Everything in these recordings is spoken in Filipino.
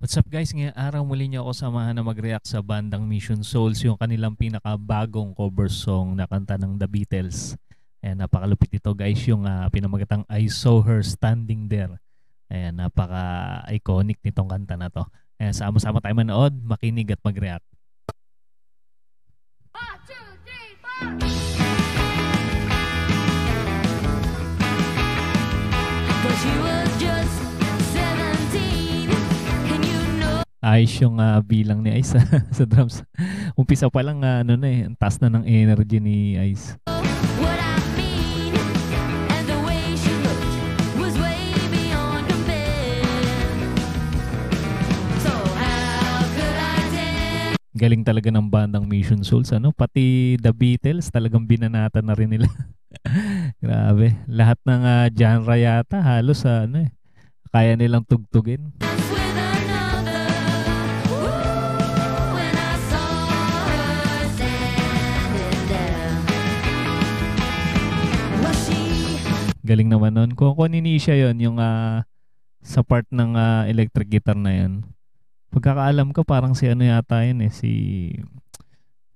What's up guys? Ngayong araw muli niyo ako samahan na mag-react sa bandang Mission Souls, yung kanilang pinakabagong cover song na kanta ng The Beatles. Ayan, napakalupit ito guys, yung pinamagatang I Saw Her Standing There. Ayan, napaka-iconic nitong kanta na to. Ayan, sama-sama tayo manood, makinig at mag-react. 1, 2, 3, 4. But she was just 17, and you know. Ayos yung bilang ni Ice sa drums. Umpisa pa lang ano na ang taas na ng energy ni Ice. What I mean, and the way she looked was way beyond compare. So how could I tell? Galing talaga ng bandang Mission Souls, ano? Pati The Beatles talagang binanata na rin nila. Grabe. Lahat ng genre yata halos kaya nilang tugtugin. With another, when I saw her standing there. Was she? Galing naman nun. Kung ni siya yon yung sa part ng electric guitar na yun. Pagkakaalam ko parang si ano yata yun si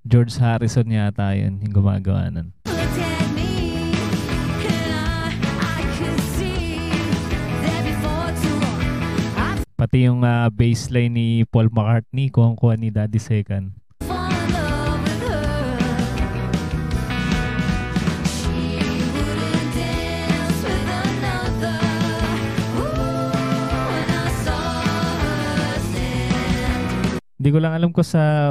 George Harrison yata yun yung gumagawa nun. Looked at me, and I could see that before too long I'd Pati yung bassline ni Paul McCartney kuha ni Daddy Second. fall in love with her. She wouldn't dance with another. When I saw her stand. Hindi ko lang alam ko sa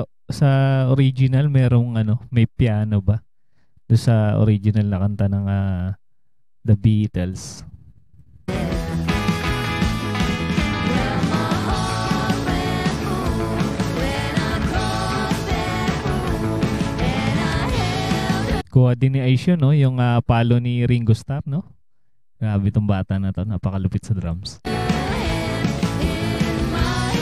original may piano ba? Doon sa original na kanta ng The Beatles. Well, my heart went boom when I crossed that room, and I held her Kuha din ni Aisha, no? Yung palo ni Ringo Starr, no? Grabe tong bata na to. Napakalupit sa drums. hand in my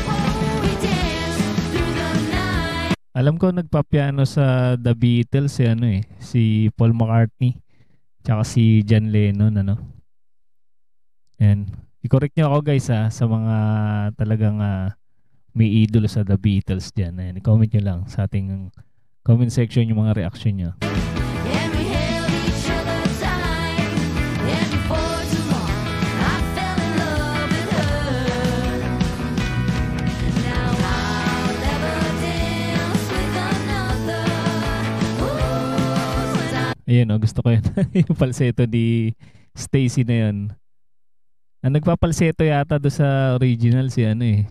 oh, we danced through the night. Alam ko nagpapiano sa The Beatles si Paul McCartney tsaka si John Lennon, Yan. I-correct niyo ako guys sa mga talagang may idol sa The Beatles diyan. Ayan, i-comment niyo lang sa ating comment section yung mga reaction niyo. And we held each other tight, and before too long, I fell in love with her. Now I'll never dance with another. Ooh, Ayun, gusto ko yun. Yung falsetto ni Stacy na yun. Ang nagpapalsetto yata do sa original si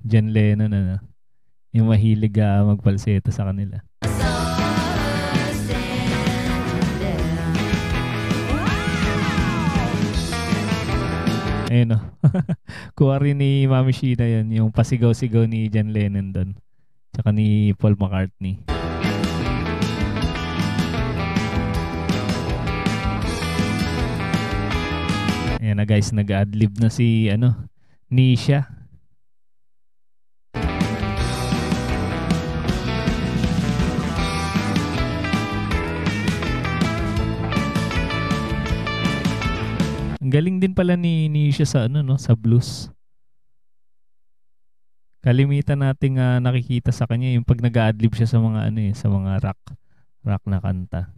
John Lennon, yung mahilig magpalsetto sa kanila. I saw her standing there. Wow! Ayun kuha rin ni Mami Sheena yun, yung pasigaw-sigaw ni John Lennon doon. Tsaka ni Paul McCartney. Ayan na guys, nag-adlib na si Nisha. Ang galing din pala ni Nisha sa sa blues. Kalimitan nating nakikita sa kanya yung pag nag-adlib siya sa mga sa mga rock na kanta.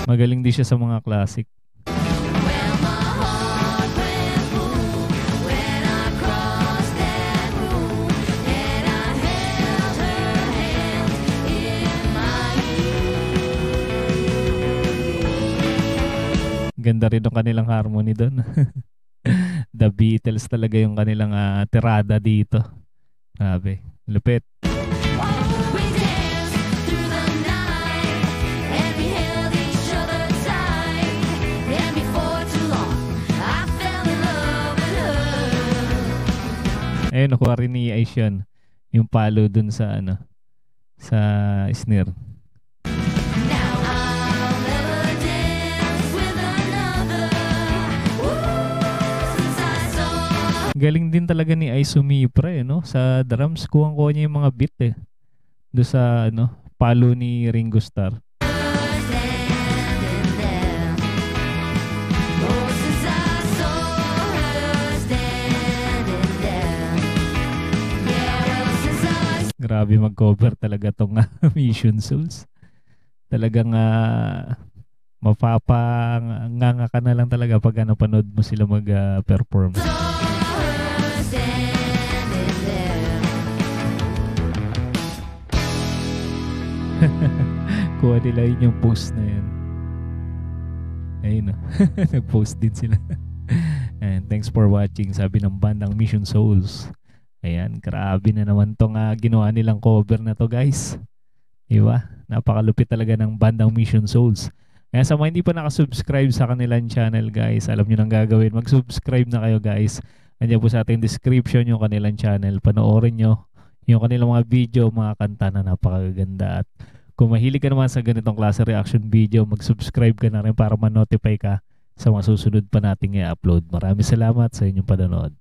Magaling din siya sa mga classic. Well, my heart went boom when I crossed that room, and I held her hand in mine. Ganda rin ng kanilang harmony doon. The Beatles talaga yung kanilang tirada dito. Grabe, lupit. Oh, we danced through the night, and we held each other tight, and before too long, I fell in love with her. Ayun, nakuha rin ni Aishan yung palo dun sa sa snare. Now I'll never dance with another. Ooh, since I saw. Galing din talaga ni Ai Sumipra sa drums. Kuha niya yung mga beat do sa palo ni Ringo Starr. Her stand Grabe mag-cover talaga tong Mission Souls. Talagang mapapanganga ka na lang talaga pag napanood mo sila mag-perform. Saw her standing there. Kuha nila yun yung post na yun. Ayun o. Nag-post din sila. And thanks for watching, sabi ng bandang Mission Souls. Ayan, grabe na naman tong ginawa nilang cover na to, guys. Diba? Napakalupit talaga ng bandang Mission Souls. Kaya sa mga hindi pa nakasubscribe sa kanilang channel, guys, alam nyo nang gagawin. Mag-subscribe na kayo, guys. Andiyan po sa ating description yung kanilang channel. Panoorin nyo yung kanilang mga video, mga kanta na napakaganda. At kung mahilig ka naman sa ganitong klase reaction video, mag-subscribe ka na rin para ma-notify ka sa mga susunod pa nating i-upload. Maraming salamat sa inyong panonood.